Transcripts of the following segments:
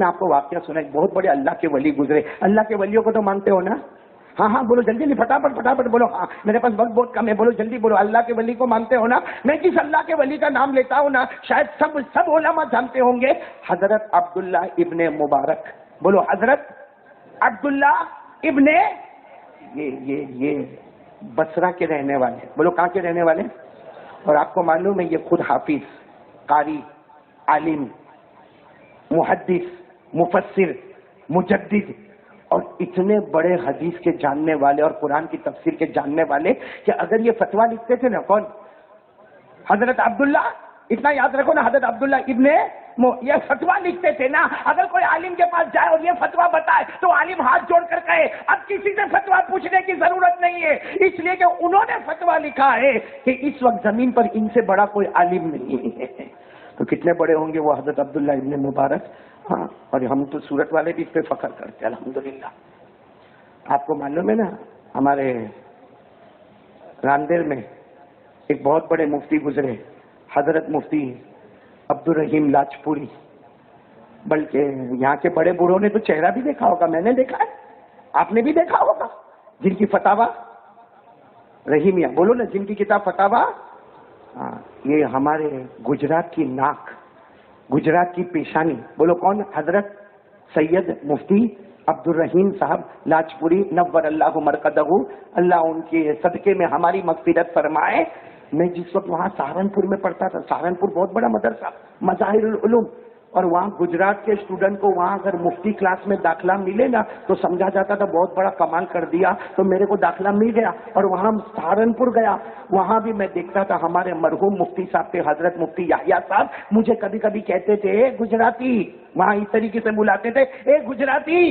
میں آپ کو واقعہ سنا، ایک بہت بڑے اللہ کے ولی گزرے. اللہ کے ولیوں کو تو مانتے ہو نا؟ ہاں ہاں بولو جلدی جلدی، فٹافٹ بولو. ہاں میرے پاس وقت بہت کم ہے، بولو جلدی بولو. اللہ کے ولی کو مانتے ہو نا؟ میں جس اللہ کے ولی کا نام لیتا ہوں نا، شاید سب علماء جانتے ہوں گے، حضرت عبداللہ ابن مبارک. بولو حضرت عبداللہ ابن، یہ بصرہ کے رہنے والے. بولو کہاں کے رہنے والے؟ اور آپ کو معلوم ہے یہ خود حافظ، قاری، عالم، محدث، مفسر، مجدد اور اتنے بڑے حدیث کے جاننے والے اور قرآن کی تفسیر کے جاننے والے کہ اگر یہ فتویٰ لکھتے تھے نا، کون؟ حضرت عبداللہ. اتنا یاد رکھو نا، حضرت عبداللہ ابن یہ فتویٰ لکھتے تھے نا. اگر کوئی عالم کے پاس جائے اور یہ فتویٰ بتائے تو عالم ہاتھ جوڑ کر کہے اب کسی سے فتویٰ پوچھنے کی ضرورت نہیں ہے، اس لیے کہ انہوں نے فتویٰ لکھا ہے کہ اس وقت زمین پر ان سے بڑا کوئی عالم نہیں ہے. تو کتنے بڑے ہوں گے وہ حضرت عبداللہ ابن مبارک. ہاں، اور ہم تو سورت والے بھی اس پہ فخر کرتے ہیں الحمدللہ. آپ کو معلوم ہے نا، ہمارے راندیر میں ایک بہت بڑے مفتی گزرے، حضرت مفتی عبدالرحیم لاجپوری. بلکہ یہاں کے بڑے بوڑھوں نے تو چہرہ بھی دیکھا ہوگا، میں نے دیکھا ہے، آپ نے بھی دیکھا ہوگا. جن کی فتاوا رحیمیہ، بولو نا، جن کی کتاب فتاوا، ہاں، یہ ہمارے گجرات کی ناک، گجرات کی پیشانی. بولو کون؟ حضرت سید مفتی عبدالرحیم صاحب لاجپوری نور اللہ مرقدہ. اللہ ان کے صدقے میں ہماری مغفرت فرمائے. میں جس وقت وہاں سہارنپور میں پڑھتا تھا، سہارنپور بہت بڑا مدرسہ، مظاہر العلوم، اور وہاں گجرات کے اسٹوڈنٹ کو وہاں اگر مفتی کلاس میں داخلہ ملے نا تو سمجھا جاتا تھا بہت بڑا کمال کر دیا. تو میرے کو داخلہ مل گیا اور وہاں سہارنپور گیا. وہاں بھی میں دیکھتا تھا ہمارے مرحوم مفتی صاحب کے، حضرت مفتی یحییٰ صاحب مجھے کبھی کبھی کہتے تھے اے گجراتی، وہاں اس طریقے سے بلاتے تھے، اے گجراتی.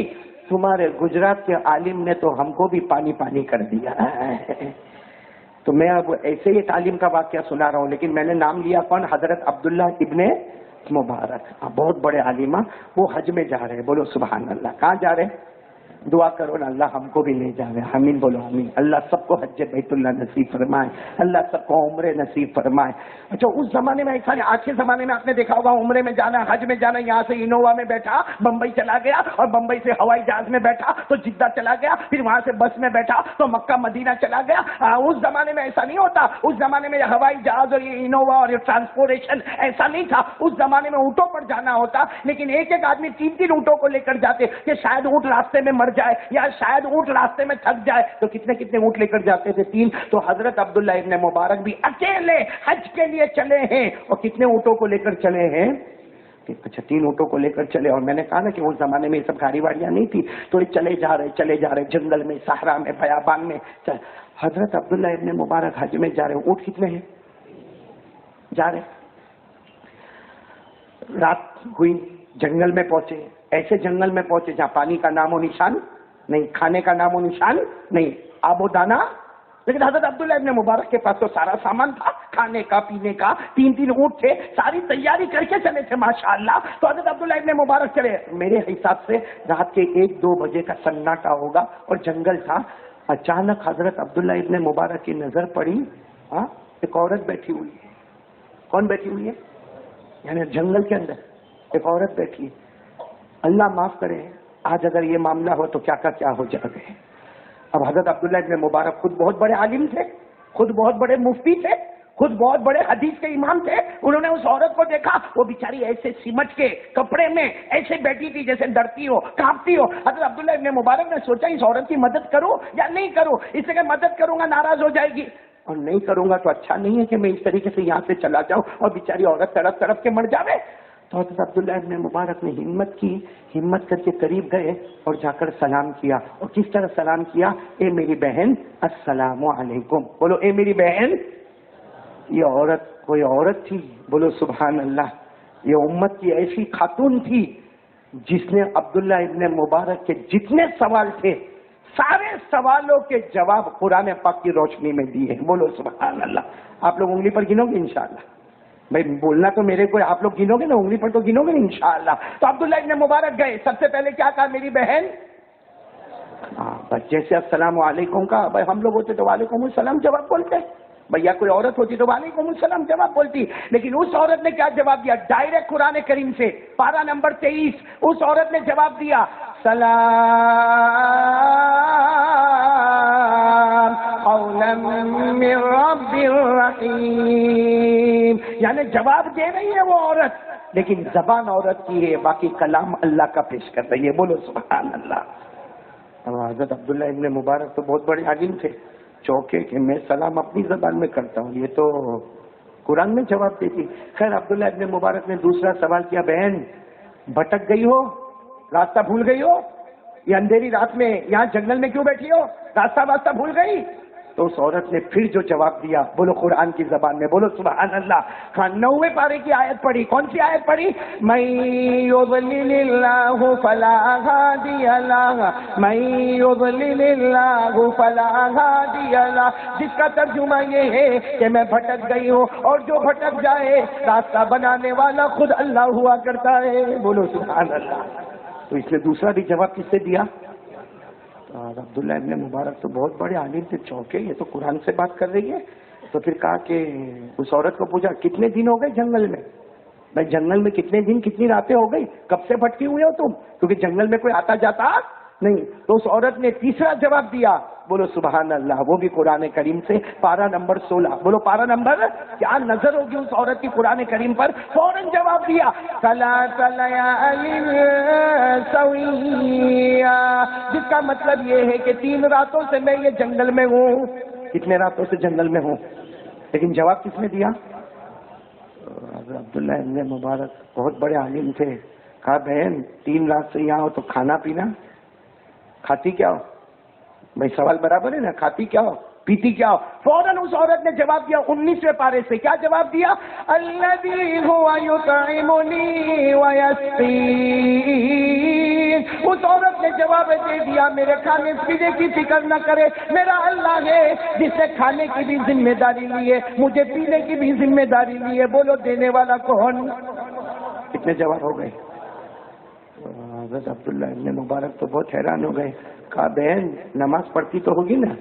تمہارے گجرات کے عالم نے تو ہم کو بھی پانی پانی کر دیا. تو میں اب ایسے ہی تعلیم کا واقعہ سنا رہا ہوں، لیکن میں نے نام لیا کون؟ حضرت عبداللہ ابن مبارک. بہت بڑے عالمہ. وہ حج میں جا رہے ہیں. بولو سبحان اللہ. کہاں جا رہے ہیں؟ دعا کرو نا اللہ ہم کو بھی لے جا رہے ہیں. آمین بولو آمین. اللہ سب کو حج بیت اللہ نصیب فرمائے، اللہ سب کو عمرے نصیب فرمائے. اچھا اس زمانے میں ایسا نہیں، آج کے زمانے میں آپ نے دیکھا ہوگا عمرے میں جانا، حج میں جانا، یہاں سے انووا میں بیٹھا بمبئی چلا گیا اور بمبئی سے ہوائی جہاز میں بیٹھا تو جدہ چلا گیا، پھر وہاں سے بس میں بیٹھا تو مکہ مدینہ چلا گیا. اس زمانے میں ایسا نہیں ہوتا. اس زمانے میں یہ ہوائی جہاز اور یہ انووا اور یہ ٹرانسپورٹیشن ایسا نہیں تھا. اس زمانے میں اونٹوں پر جانا ہوتا، لیکن ایک ایک آدمی تین تین اونٹوں کو لے کر جاتے کہ شاید اونٹ راستے میں مر جائے یا شاید اونٹ راستے میں تھک جائے. تو کتنے کتنے اونٹ لے کر جاتے تھے؟ تین. تو حضرت عبداللہ ابن مبارک بھی اکیلے حج کے لیے چلے ہیں. اور کتنے اونٹوں کو لے کر چلے ہیں؟ اچھا 3 اونٹوں کو لے کر چلے. اور میں نے کہا نا کہ اس زمانے میں یہ سب گاڑی واڑیاں نہیں تھی، تو یہ چلے جا رہے جنگل میں، صحرا میں، بیابان میں. حضرت عبداللہ ابن مبارک حج میں جا رہے. اونٹ کتنے ہیں؟ جا رہے. رات ہوئی، جنگل میں پہنچے. ایسے جنگل میں پہنچے جہاں پانی کا نام و نشان نہیں، کھانے کا نام و نشان نہیں، آب و دانا. لیکن حضرت عبداللہ ابن مبارک کے پاس تو سارا سامان تھا، کھانے کا، پینے کا. 3 اونٹ تھے، ساری تیاری کر کے چلے تھے ماشاءاللہ. تو حضرت عبداللہ ابن مبارک چلے. میرے حساب سے رات کے 1-2 بجے کا سناٹا ہوگا اور جنگل تھا. اچانک حضرت عبداللہ ابن مبارک کی نظر پڑی، ایک عورت بیٹھی ہوئی ہے. کون بیٹھی ہوئی ہے؟ یعنی جنگل کے اندر ایک عورت بیٹھی ہے. اللہ معاف کرے، آج اگر یہ معاملہ ہو تو کیا کا کیا ہو جائے. اب حضرت عبداللہ ابن مبارک خود بہت بڑے عالم تھے، خود بہت بڑے مفتی تھے، خود بہت بڑے حدیث کے امام تھے. انہوں نے اس عورت کو دیکھا، وہ بیچاری ایسے سمٹ کے کپڑے میں ایسے بیٹھی تھی جیسے ڈرتی ہو، کانپتی ہو. حضرت عبداللہ ابن مبارک نے سوچا اس عورت کی مدد کروں یا نہیں کروں. اس سے کہ مدد کروں گا ناراض ہو جائے گی اور نہیں کروں گا تو اچھا نہیں ہے کہ میں اس طریقے سے یہاں سے چلا جاؤں اور بیچاری عورت تڑپ تڑپ کے مر جاوے. تو حضرت عبداللہ ابن مبارک نے ہمت کی، ہمت کر کے قریب گئے اور جا کر سلام کیا. اور کس طرح سلام کیا؟ اے میری بہن السلام علیکم. بولو اے میری بہن. یہ عورت کوئی عورت تھی، بولو سبحان اللہ. یہ امت کی ایسی خاتون تھی جس نے عبداللہ ابن مبارک کے جتنے سوال تھے سارے سوالوں کے جواب قرآن پاک کی روشنی میں دیے. بولو سبحان اللہ. آپ لوگ انگلی پر گنو گے انشاءاللہ. بھائی بولنا تو میرے کو، آپ لوگ گنو گے نا، انگلی پر تو گنو گے نا انشاءاللہ. تو عبداللہ ابن مبارک گئے، سب سے پہلے کیا کہا؟ میری بہن. بس جیسے السلام علیکم کا، بھائی ہم لوگ ہوتے تو وعلیکم السلام جواب بولتے. بھیا کوئی عورت ہوتی تو وعلیکم السلام جواب بولتی، لیکن اس عورت نے کیا جواب دیا؟ ڈائریکٹ قرآن کریم سے پارہ نمبر 23 اس عورت نے جواب دیا سلام قولا من رب الرحیم، یعنی جواب دے رہی ہے وہ عورت، لیکن زبان عورت کی ہے، باقی کلام اللہ کا پیش کر رہی ہے. بولو سبحان اللہ. اب حضرت عبداللہ ابن مبارک تو بہت بڑے عالم تھے، چوکے کہ میں سلام اپنی زبان میں کرتا ہوں، یہ تو قرآن میں جواب دیتی. خیر عبداللہ ابن مبارک نے دوسرا سوال کیا، بہن بھٹک گئی ہو، راستہ بھول گئی ہو، یہ اندھیری رات میں یہاں جنگل میں کیوں بیٹھی ہو، راستہ بھول گئی؟ تو اس عورت نے پھر جو جواب دیا، بولو قرآن کی زبان میں، بولو سبحان اللہ. 9ویں پارے کی آیت پڑھی. کون سی آیت پڑھی؟ من یضلل اللہ فلا ہادی لہ، من یضلل اللہ فلا ہادی لہ، جس کا ترجمہ یہ ہے کہ میں بھٹک گئی ہوں اور جو بھٹک جائے راستہ بنانے والا خود اللہ ہوا کرتا ہے. بولو سبحان اللہ. تو اس نے دوسرا بھی جواب کس سے دیا؟ عبداللہ ابن مبارک تو بہت بڑے عالم تھے، چوکے یہ تو قرآن سے بات کر رہی ہے. تو پھر کہا کہ اس عورت کو پوچھا کتنے دن ہو گئے جنگل میں؟ بھائی جنگل میں کتنے دن کتنی راتیں ہو گئی، کب سے بھٹکی ہوئے ہو تم؟ کیونکہ جنگل میں کوئی آتا جاتا نہیں. تو اس عورت نے تیسرا جواب دیا. بولو سبحان اللہ. وہ بھی قرآن کریم سے پارہ نمبر 16. بولو پارہ نمبر. کیا نظر ہوگی اس عورت کی قرآن کریم پر؟ فوراً جواب دیا جس کا مطلب یہ ہے کہ 3 راتوں سے میں یہ جنگل میں ہوں. کتنے راتوں سے جنگل میں ہوں؟ لیکن جواب کس نے دیا؟ عبداللہ ابن مبارک بہت بڑے عالم تھے. کہا بہن 3 رات سے یہاں ہو تو کھانا پینا کھاتی کیا ہو؟ بھائی سوال برابر ہے نا، کھاتی کیا ہو پیتی کیا ہو؟ فوراً اس عورت نے جواب دیا 19ویں پارے سے. کیا جواب دیا؟ الذی هو یطعمنی ویسقین. اس عورت نے جواب دے دیا میرے کھانے پینے کی فکر نہ کرے، میرا اللہ ہے جس نے کھانے کی بھی ذمہ داری لی ہے، مجھے پینے کی بھی ذمہ داری لی ہے. بولو دینے والا کون؟ کتنے جواب ہو گئے؟ حضرت عبداللہ ابن مبارک تو بہت حیران ہو گئے. کہا بہن نماز پڑھتی تو ہوگی نا،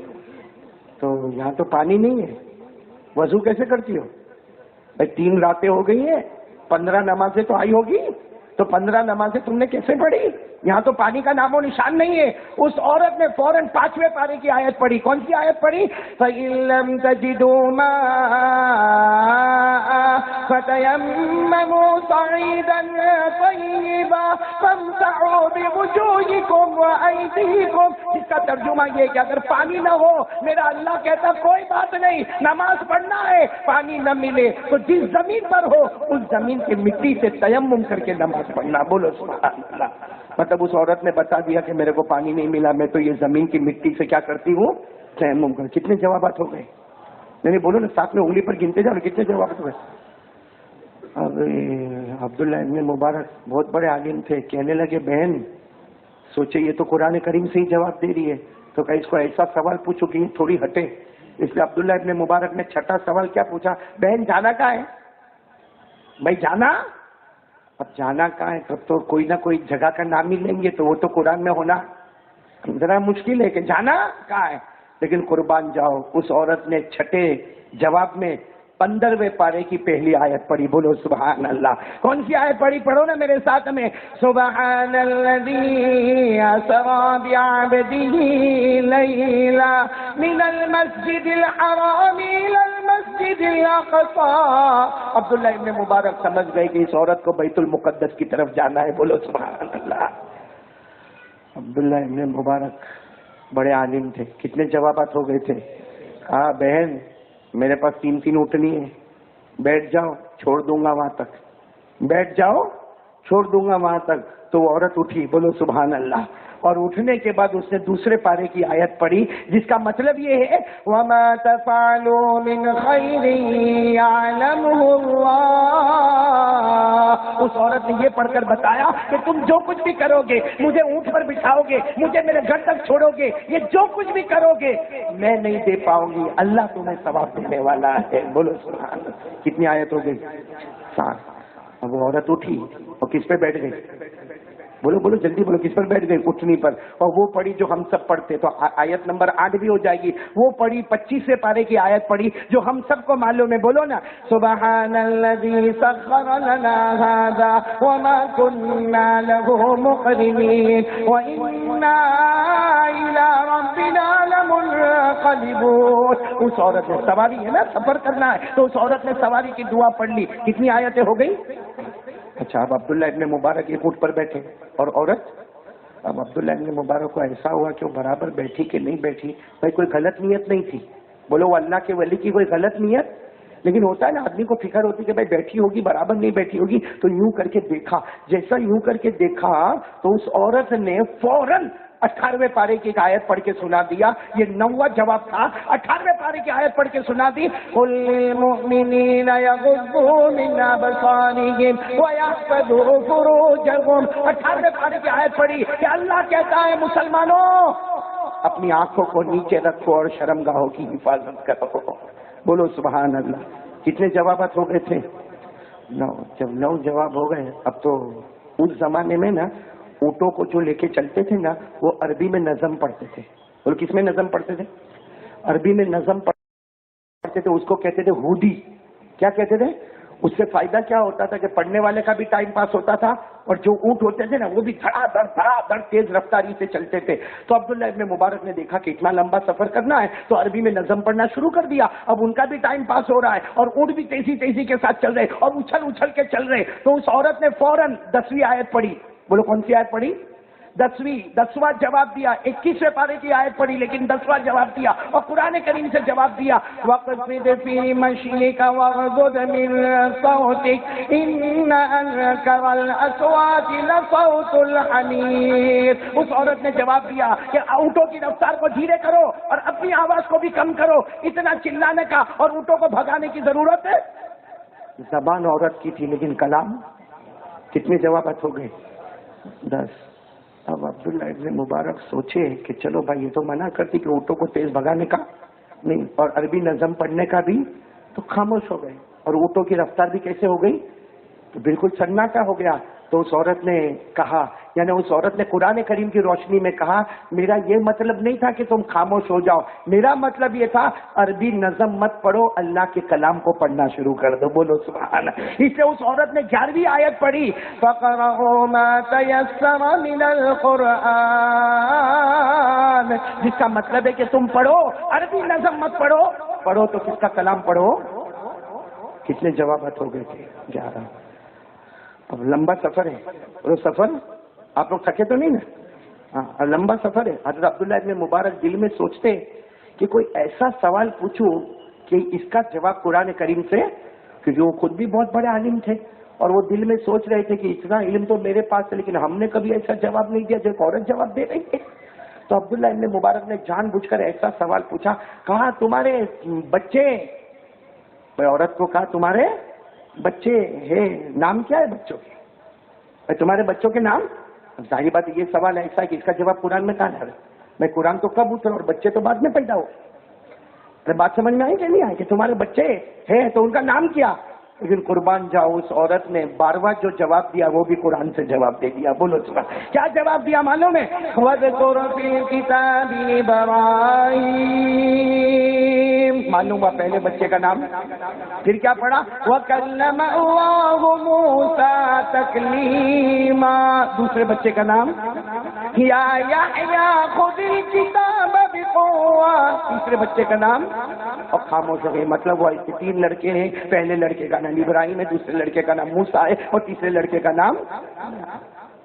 تو یہاں تو پانی نہیں ہے، وضو کیسے کرتی ہو؟ بھائی 3 راتیں ہو گئی ہیں، 15 نمازیں تو آئی ہوگی، تو 15 نمازیں تم نے کیسے پڑھی؟ یہاں تو پانی کا نام و نشان نہیں ہے. اس عورت نے فوراً 5ویں پارے کی آیت پڑھی. کون سی آیت پڑھی؟ فَإِن لَّمْ تَجِدُوا مَاءً فَتَيَمَّمُوا صَعِيدًا طَيِّبًا فَامْسَحُوا بِوُجُوهِكُمْ وَأَيْدِيكُمْ. جس کا ترجمہ یہ کہ اگر پانی نہ ہو، میرا اللہ کہتا کوئی بات نہیں، نماز پڑھنا ہے، پانی نہ ملے تو جس زمین پر ہو اس زمین کی مٹی سے تیمم کر کے نماز پڑھنا. بولو سبحان اللہ. مطلب اس عورت نے بتا دیا کہ میرے کو پانی نہیں ملا، میں تو یہ زمین کی مٹی سے کیا کرتی ہوں؟ تیمم کر. کتنے جوابات ہو گئے؟ نہیں بولو نا، ساتھ میں انگلی پر گنتے جاؤ کتنے جوابات ہو گئے. اب عبداللہ ابن مبارک بہت بڑے عالم تھے، کہنے لگے بہن سوچے یہ تو قرآن کریم سے ہی جواب دے رہی ہے، تو کہ اس کو ایسا سوال پوچھو کہ تھوڑی ہٹے. اس لیے عبداللہ ابن مبارک نے 6ٹھا سوال کیا پوچھا؟ بہن جانا کہاں ہے؟ بھائی جانا، اب جانا کہاں ہے؟ تب تو کوئی نہ کوئی جگہ کا نام ہی لیں گے، تو وہ تو قرآن میں ہونا ذرا مشکل ہے کہ جانا کہاں ہے. لیکن قربان جاؤ اس عورت نے 6ٹھے جواب میں 15ویں پارے کی پہلی آیت پڑھی. بولو سبحان اللہ. کون سی آیت پڑھی؟ پڑھو نا میرے ساتھ میں. سبحان الذی اسری بعبدہ لیلا من المسجد الحرام الی المسجد الاقصی. عبداللہ ابن مبارک سمجھ گئے کہ اس عورت کو بیت المقدس کی طرف جانا ہے. بولو سبحان اللہ. عبداللہ ابن مبارک بڑے عالم تھے. کتنے جوابات ہو گئے تھے؟ ہاں بہن میرے پاس 3 اونٹنی ہیں، بیٹھ جاؤ چھوڑ دوں گا وہاں تک، بیٹھ جاؤ چھوڑ دوں گا وہاں تک. تو وہ عورت اٹھی. بولو سبحان اللہ. اور اٹھنے کے بعد اس نے دوسرے پارے کی آیت پڑھی جس کا مطلب یہ ہے وَمَا تَفْعَلُوا مِنْ خَيْرٍ يَعْلَمُهُ اللَّهُ. اس عورت نے یہ پڑھ کر بتایا کہ تم جو کچھ بھی کرو گے، مجھے اونٹ پر بٹھاؤ گے، مجھے میرے گھر تک چھوڑو گے، یہ جو کچھ بھی کرو گے میں نہیں دے پاؤں گی، اللہ تمہیں ثواب دینے والا ہے. بولو سبحان اللہ. کتنی آیت ہو گئی؟ 7. اب وہ عورت اٹھی اور کس پہ بیٹھ گئی؟ بولو بولو جلدی بولو، کس پر بیٹھ گئے؟ اٹھنی پر. اور وہ پڑھی جو ہم سب پڑھتے، تو آیت نمبر 8 بھی ہو جائے گی. وہ پڑھی 25ویں پارے کی آیت پڑھی جو ہم سب کو معلوم ہے. بولو نا، سبحان الذی سخر لنا ھذا وما كنا له مقرنین وإنا إلی ربنا لمنقلبون. اس عورت نے سواری ہے نا، سفر کرنا ہے، تو اس عورت نے سواری کی دعا پڑھ لی. کتنی آیتیں ہو گئی؟ اچھا، اب عبداللہ ابن مبارک ایک اونٹ پر بیٹھے اور عورت. اب عبداللہ ابن مبارک کو ایسا ہوا کہ وہ برابر بیٹھی کہ نہیں بیٹھی. بھائی کوئی غلط نیت نہیں تھی، بولو وہ اللہ کے ولی کی کوئی غلط نیت. لیکن ہوتا ہے نا آدمی کو فکر ہوتی کہ بھائی بیٹھی ہوگی برابر نہیں بیٹھی ہوگی. تو یوں کر کے دیکھا، جیسا یوں کر کے دیکھا تو اس عورت نے فوراً 18ویں پارے کی ایک آیت پڑھ کے سنا دیا. یہ 9واں جواب تھا. 18ویں پارے کی آیت پڑھ کے سنا دی. قل للمؤمنین یغضوا من ابصارہم ویحفظوا فروجہم. 18ویں پارے کی آیت پڑھی کہ اللہ کہتا ہے مسلمانوں اپنی آنکھوں کو نیچے رکھو اور شرمگاہوں کی حفاظت کرو. بولو سبحان اللہ. کتنے جوابات ہو گئے تھے؟ 9. جب 9 جواب ہو گئے، اب تو اس زمانے میں نا اونٹوں کو جو لے کے چلتے تھے نا، وہ عربی میں نظم پڑھتے تھے. اور کس میں نظم پڑھتے تھے؟ عربی میں نظم پڑھتے تھے. اس کو کہتے تھے ہودی. کیا کہتے تھے؟ اس سے فائدہ کیا ہوتا تھا کہ پڑھنے والے کا بھی ٹائم پاس ہوتا تھا اور جو اونٹ ہوتے تھے نا وہ بھی دھڑا دھڑ تیز رفتاری سے چلتے تھے. تو عبداللہ ابن مبارک نے دیکھا کہ اتنا لمبا سفر کرنا ہے تو عربی میں نظم پڑھنا شروع کر دیا. اب ان کا بھی ٹائم پاس ہو رہا ہے اور اونٹ بھی تیزی کے ساتھ چل رہے اور اچھل کے چل رہے. تو اس عورت نے فوراً 10ویں آیت پڑھی. بولو کون سی آیت پڑھی؟ 10واں جواب دیا. 21ویں پارے کی آیت پڑھی لیکن 10واں جواب دیا اور قرآن کریم سے جواب دیا. وَقْصِدْ فِي مَشْيِكَ وَاغْضُضْ مِن صَوْتِكَ إِنَّ أَنكَرَ الْأَصْوَاتِ لَصَوْتُ الْحَمِيرِ. اس عورت نے جواب دیا کہ اونٹوں کی رفتار کو دھیرے کرو اور اپنی آواز کو بھی کم کرو. اتنا چلانے کا اور اونٹوں کو بھگانے کی ضرورت ہے؟ زبان عورت کی تھی لیکن کلام. کتنے جوابات ہو گئے؟ 10. اب عبداللہ ابن مبارک سوچے کہ چلو بھائی یہ تو منع کرتی کہ اونٹوں کو تیز بھگانے کا نہیں اور عربی نظم پڑھنے کا بھی، تو خاموش ہو گئے. اور اونٹوں کی رفتار بھی کیسے ہو گئی؟ تو بالکل سناٹا ہو گیا. تو اس عورت نے کہا، یعنی اس عورت نے قرآن کریم کی روشنی میں کہا میرا یہ مطلب نہیں تھا کہ تم خاموش ہو جاؤ، میرا مطلب یہ تھا عربی نظم مت پڑھو، اللہ کے کلام کو پڑھنا شروع کر دو. بولو سبحان اللہ. اس لیے اس عورت نے 11ویں آیت پڑھی فَقَرَأُوا مَا تَيَسَّرَ مِنَ الْقُرْآنِ، جس کا مطلب ہے کہ تم پڑھو، عربی نظم مت پڑھو. پڑھو تو کس کا کلام پڑھو. کتنے جوابات ہو گئے تھے؟ 11. اب لمبا سفر ہے. وہ سفر آپ لوگ تھکے تو نہیں نا؟ ہاں لمبا سفر ہے. حضرت عبداللہ ابن مبارک دل میں سوچتے کہ کوئی ایسا سوال پوچھوں کہ اس کا جواب قرآن کریم سے، کیونکہ وہ خود بھی بہت بڑے عالم تھے اور وہ دل میں سوچ رہے تھے کہ اتنا علم تو میرے پاس ہے لیکن ہم نے کبھی ایسا جواب نہیں دیا جو ایک عورت جواب دے رہی ہے. تو عبداللہ ابن مبارک نے جان بوجھ کر ایسا سوال پوچھا. کہا تمہارے بچے، عورت کو کہا تمہارے بچے ہیں، نام کیا ہے بچوں کے؟ تمہارے بچوں کے نام. ظاہر بات یہ سوال ایسا ہے کہ اس کا جواب قرآن میں کہاں ہے؟ میں قرآن تو کب اترا اور بچے تو بعد میں پیدا ہو. بات سمجھ میں آئی کہ نہیں آئی کہ تمہارے بچے ہیں تو ان کا نام کیا؟ لیکن قربان جاؤ اس عورت نے 12واں جو جواب دیا وہ بھی قرآن سے جواب دے دیا. بولو سبحان. کیا جواب دیا معلوم ہے؟ وَاذْكُرْ فِي الْكِتَابِ إِبْرَاهِيمَ. معلوم ہوا پہلے بچے کا نام. پھر کیا پڑھا؟ وَكَلَّمَ اللَّهُ مُوسَىٰ تَكْلِيمًا. دوسرے بچے کا نام یا یحییٰ خُذِ الْکِتَابَ بِقُوَّةٍ. تیسرے بچے کا نام. اور خاموش ہو گئے. مطلب وہ اس کے 3 لڑکے ہیں. پہلے لڑکے کا نام ابراہیم ہے، دوسرے لڑکے کا نام موسیٰ ہے اور تیسرے لڑکے کا نام.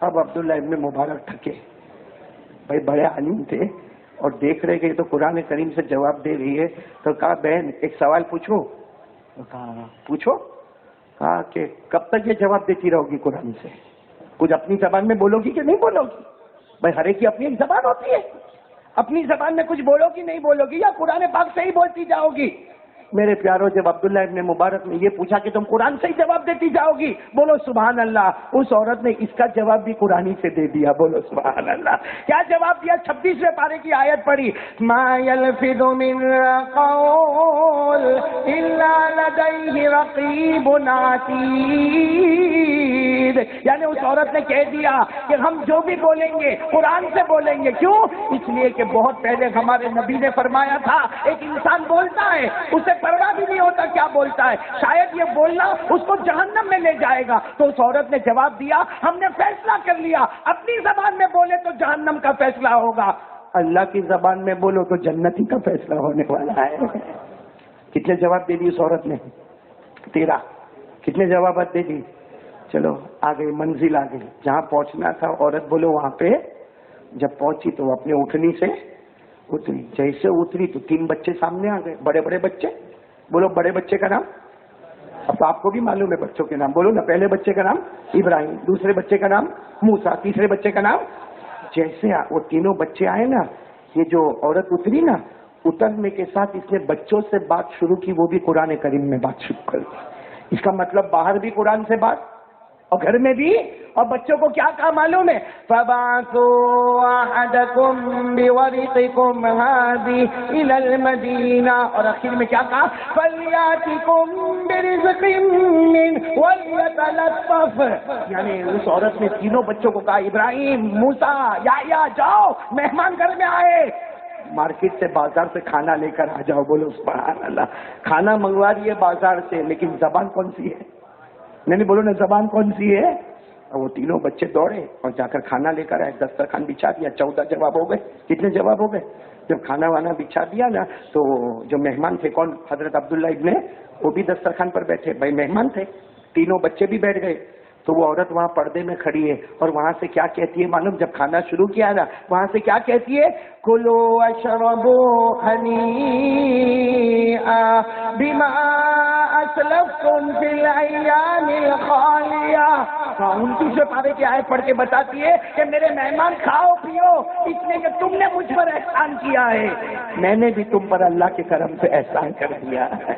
اب عبداللہ ابن مبارک تھکے. بھائی بڑے عالم تھے اور دیکھ رہے کہ یہ تو قرآن کریم سے جواب دے رہی ہے. تو کہا بہن ایک سوال پوچھوں؟ کہا پوچھو. کہا کہ کب تک یہ جواب دیتی رہو گی قرآن سے؟ کچھ اپنی زبان میں بولو گی کہ نہیں بولو گی؟ بھائی ہر ایک کی اپنی ایک زبان ہوتی ہے. اپنی زبان میں کچھ بولو گی نہیں بولو گی یا قرآن پاک سے ہی بولتی جاؤ گی؟ میرے پیاروں جب عبداللہ ابن مبارک نے یہ پوچھا کہ تم قرآن سے ہی جواب دیتی جاؤ گی، بولو سبحان اللہ. اس عورت نے اس کا جواب بھی قرآنی سے دے دیا. بولو سبحان اللہ. کیا جواب دیا؟ 26ویں پارے کی آیت پڑھی ما یلفظ من قول الا لدیہ رقیب عتید. شہید. یعنی اس عورت نے کہہ دیا کہ ہم جو بھی بولیں گے قرآن سے بولیں گے. کیوں؟ اس لیے کہ بہت پہلے ہمارے نبی نے فرمایا تھا ایک انسان بولتا ہے اسے پرواہ بھی نہیں ہوتا کیا بولتا ہے, شاید یہ بولنا اس کو جہنم میں لے جائے گا. تو اس عورت نے جواب دیا ہم نے فیصلہ کر لیا اپنی زبان میں بولے تو جہنم کا فیصلہ ہوگا, اللہ کی زبان میں بولو تو جنتی کا فیصلہ ہونے والا ہے. کتنے جواب دے دی اس عورت نے؟ 13. کتنے جوابات دے دی؟ چلو آ گئی, منزل آ گئی جہاں پہنچنا تھا. عورت بولو وہاں پہ جب پہنچی تو وہ اپنے اٹھنی سے اتری. جیسے اتری تو 3 بچے سامنے آ گئے, بڑے بڑے بچے. بولو بڑے بچے کا نام, اب تو آپ کو بھی معلوم ہے بچوں کے نام. بولو نا, پہلے بچے کا نام ابراہیم, دوسرے بچے کا نام موسیٰ, تیسرے بچے کا نام. جیسے وہ تینوں بچے آئے نا, یہ جو عورت اتری نا, اترنے کے ساتھ اس نے بچوں سے بات شروع کی, وہ بھی قرآن کریم میں بات شروع کر دی. اس کا مطلب باہر بھی قرآن سے بات اور گھر میں بھی. اور بچوں کو کیا کہا معلوم ہے؟ فَبَعَثُوا أَحَدَكُمْ بِوَرِقِكُمْ هَٰذِهِ إِلَى الْمَدِينَةِ. اور آخر میں کیا کہا؟ فَلْيَأْتِكُمْ بِرِزْقٍ مِّنْهُ وَلْيَتَلَطَّفْ. یعنی اس عورت نے تینوں بچوں کو کہا ابراہیم, موسیٰ, یحییٰ, جاؤ مہمان گھر میں آئے, مارکیٹ سے بازار سے کھانا لے کر آ جاؤ. بولو سبحان اللہ. کھانا منگوا رہی ہے بازار سے, لیکن زبان کون سی ہے؟ نہیں بولو نا, زبان کون سی ہے؟ اور وہ تینوں بچے دوڑے اور جا کر کھانا لے کر آئے, دسترخوان بچھا دیا. 14 جواب ہو گئے. کتنے جواب ہو گئے؟ جب کھانا وانا بچھا دیا نا تو جو مہمان تھے, کون؟ حضرت عبداللہ ابن, وہ بھی دسترخوان پر بیٹھے. بھائی مہمان تھے, تینوں بچے بھی بیٹھ گئے. تو وہ عورت وہاں پردے میں کھڑی ہے اور وہاں سے کیا کہتی ہے معلوم؟ جب کھانا شروع کیا نا وہاں سے کیا کہتی ہے؟ کلوا واشربوا ہنیئا بما اسلفتم فی الایام الخالیہ. 29 پارے کی آیت پڑھ کے بتاتی ہے کہ میرے مہمان کھاؤ پیو اس لیے کہ تم نے مجھ پر احسان کیا ہے, میں نے بھی تم پر اللہ کے کرم سے احسان کر دیا ہے.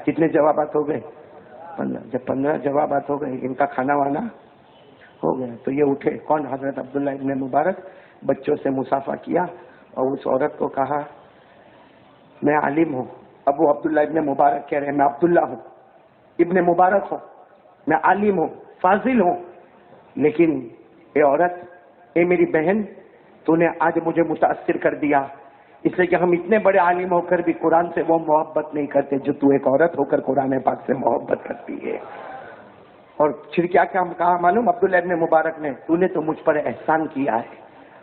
کتنے جوابات ہو گئے؟ 15. جب 15 جوابات ہو گئے, ان کا کھانا وانا ہو گیا, تو یہ اٹھے. کون؟ حضرت عبداللہ ابن مبارک. بچوں سے مصافحہ کیا اور اس عورت کو کہا میں عالم ہوں. اب وہ عبداللہ ابن مبارک کہہ رہے ہیں میں عبداللہ ہوں, ابن مبارک ہوں, میں عالم ہوں, فاضل ہوں, لیکن اے عورت, اے میری بہن, تو نے آج مجھے متاثر کر دیا, اس لیے کہ ہم اتنے بڑے عالم ہو کر بھی قرآن سے وہ محبت نہیں کرتے جو تو ایک عورت ہو کر قرآن پاک سے محبت کرتی ہے. اور پھر کیا کہا معلوم عبداللہ ابن مبارک نے؟ تو نے تو مجھ پر احسان کیا ہے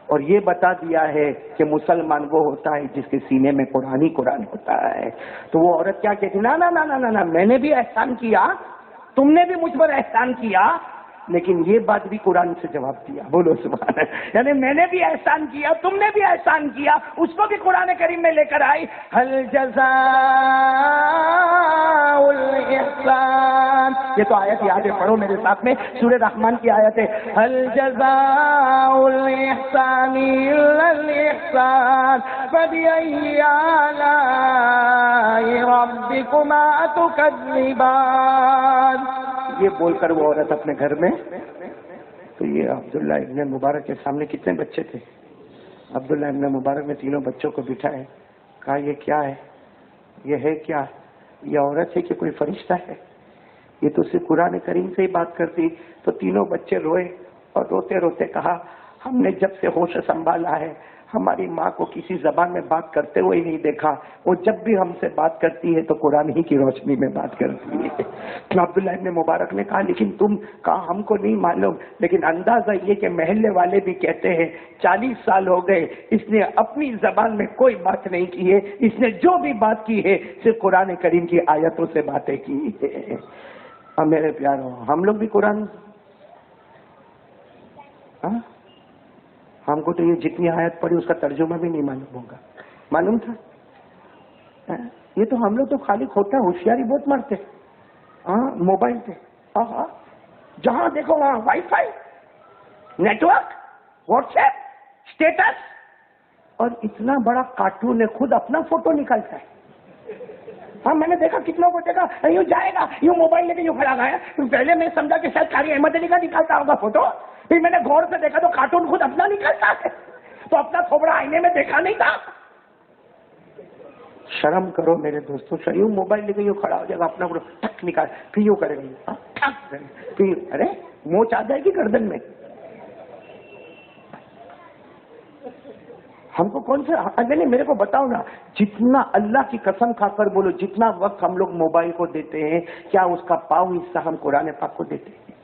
اور یہ بتا دیا ہے کہ مسلمان وہ ہوتا ہے جس کے سینے میں قرآن ہی قرآن ہوتا ہے. تو وہ عورت کیا کہتی؟ نا نا نا نا نا, میں نے بھی احسان کیا, تم نے بھی مجھ پر احسان کیا, لیکن یہ بات بھی قرآن سے جواب دیا. بولو سبحان اللہ. یعنی میں نے بھی احسان کیا, تم نے بھی احسان کیا, اس کو بھی قرآن کریم میں لے کر آئی. هل جزاء الاحسان, یہ تو آیت یاد ہے, پڑھو میرے ساتھ میں, سورہ رحمان کی آیت ہے. هل جزاء الاحسان الا الاحسان فبأي آلاء ربكما تكذبان. یہ بول کر وہ عورت اپنے گھر میں. تو یہ عبداللہ ابن مبارک کے سامنے کتنے بچے تھے؟ عبداللہ ابن مبارک نے تینوں بچوں کو بٹھائے, کہا یہ کیا ہے, یہ ہے کیا, یہ عورت ہے کہ کوئی فرشتہ ہے؟ یہ تو صرف قرآن کریم سے ہی بات کرتی. تو تینوں بچے روئے اور روتے روتے کہا ہم نے جب سے ہوش سنبھالا ہے ہماری ماں کو کسی زبان میں بات کرتے ہوئے نہیں دیکھا, وہ جب بھی ہم سے بات کرتی ہے تو قرآن ہی کی روشنی میں بات کرتی ہے. تو عبداللہ ابن مبارک نے کہا لیکن تم, کہا ہم کو نہیں معلوم, لیکن اندازہ یہ کہ محلے والے بھی کہتے ہیں 40 سال ہو گئے اس نے اپنی زبان میں کوئی بات نہیں کی ہے, اس نے جو بھی بات کی ہے صرف قرآن کریم کی آیتوں سے باتیں کی ہے. اور میرے پیاروں, ہم لوگ بھی قرآن, ہم کو تو یہ جتنی آیت پڑھی اس کا ترجمہ بھی نہیں معلوم ہوگا. معلوم تھا یہ تو ہم لوگ تو خالی کھوتا ہوشیاری بہت مارتے. موبائل پہ جہاں دیکھو وہاں wi fi, network, WhatsApp, status, اور اتنا بڑا کارٹون ہے خود اپنا فوٹو نکالتا ہے. میں نے دیکھا کتنوں کو دیکھا یوں جائے گا, یوں موبائل لے کے یوں کھڑا گیا. پہلے میں سمجھا کہ شاید قاری احمد علی کا نکالتا ہوگا فوٹو, پھر میں نے غور سے دیکھا تو کارٹون خود اپنا نکالتا ہے. تو اپنا تھوبڑا آئینے میں دیکھا نہیں تھا. شرم کرو میرے دوستوں, یوں موبائل لے کے یوں کھڑا ہو جائے گا, اپنا ٹک نکال, پھر یوں کرے گا, پھر ارے موچ آ جائے گی گردن میں. ہم کو کون سے نہیں, میرے کو بتاؤ نا, جتنا اللہ کی قسم کھا کر بولو جتنا وقت ہم لوگ موبائل کو دیتے ہیں, کیا اس کا پاؤ حصہ ہم قرآن پاک کو دیتے ہیں؟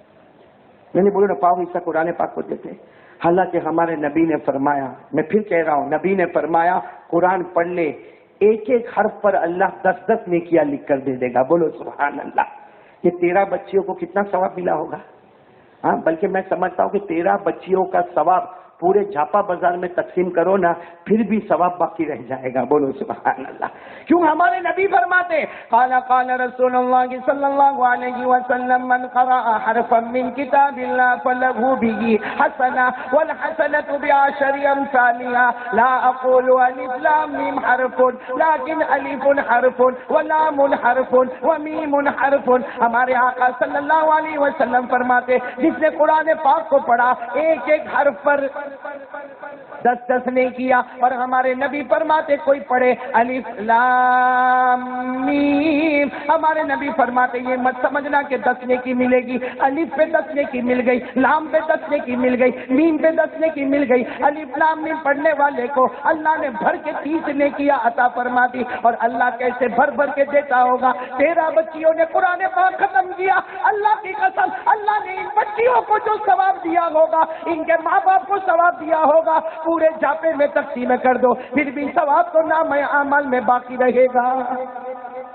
میں نے بولو نا, پاؤ حصہ قرآن پاک کو دیتے ہیں. حالانکہ ہمارے نبی نے فرمایا, میں پھر کہہ رہا ہوں, نبی نے فرمایا قرآن پڑھ لے, ایک ایک حرف پر اللہ 10 نیکیاں لکھ کر دے دے گا. بولو سبحان اللہ. یہ 13 بچیوں کو کتنا ثواب ملا ہوگا؟ ہاں, بلکہ میں سمجھتا ہوں کہ 13 بچیوں کا ثواب پورے جھاپا بازار میں تقسیم کرو نا, پھر بھی ثواب باقی رہ جائے گا. بولو سبحان اللہ. کیوں؟ ہمارے نبی فرماتے قال قال رسول اللہ صلی اللہ علیہ وسلم من قرأ حرفا من کتاب اللہ فلہ به حسنہ والحسنۃ بعشر امثالها لا اقول الف لام میم حرف لیکن الف حرف ولام حرف ومیم حرف. ہمارے آقا صلی اللہ علیہ وسلم فرماتے جس نے قرآن پاک کو پڑھا ایک ایک حرف پر 10 نے کیا. اور ہمارے نبی فرماتے کوئی پڑھے الف لام میم, ہمارے نبی فرماتے یہ مت سمجھنا کہ 10 نے کی ملے گی. الف پہ 10 نے کی مل گئی, لام پہ 10 نے کی مل گئی, میم پہ 10 نے کی مل گئی. الف لام میم پڑھنے والے کو اللہ نے بھر کے 30 نے کیا عطا فرما دی. اور اللہ کیسے بھر بھر کے دیتا ہوگا. 13 بچیوں نے قرآن پاک ختم کیا. اللہ کی قسم, اللہ نے ان بچیوں کو جو ثواب دیا ہوگا, ان کے ماں باپ کو ثواب دیا ہوگا, پورے جاپے میں تقسیم کر دو, پھر بھی ثواب تو نام اعمال میں باقی رہے گا.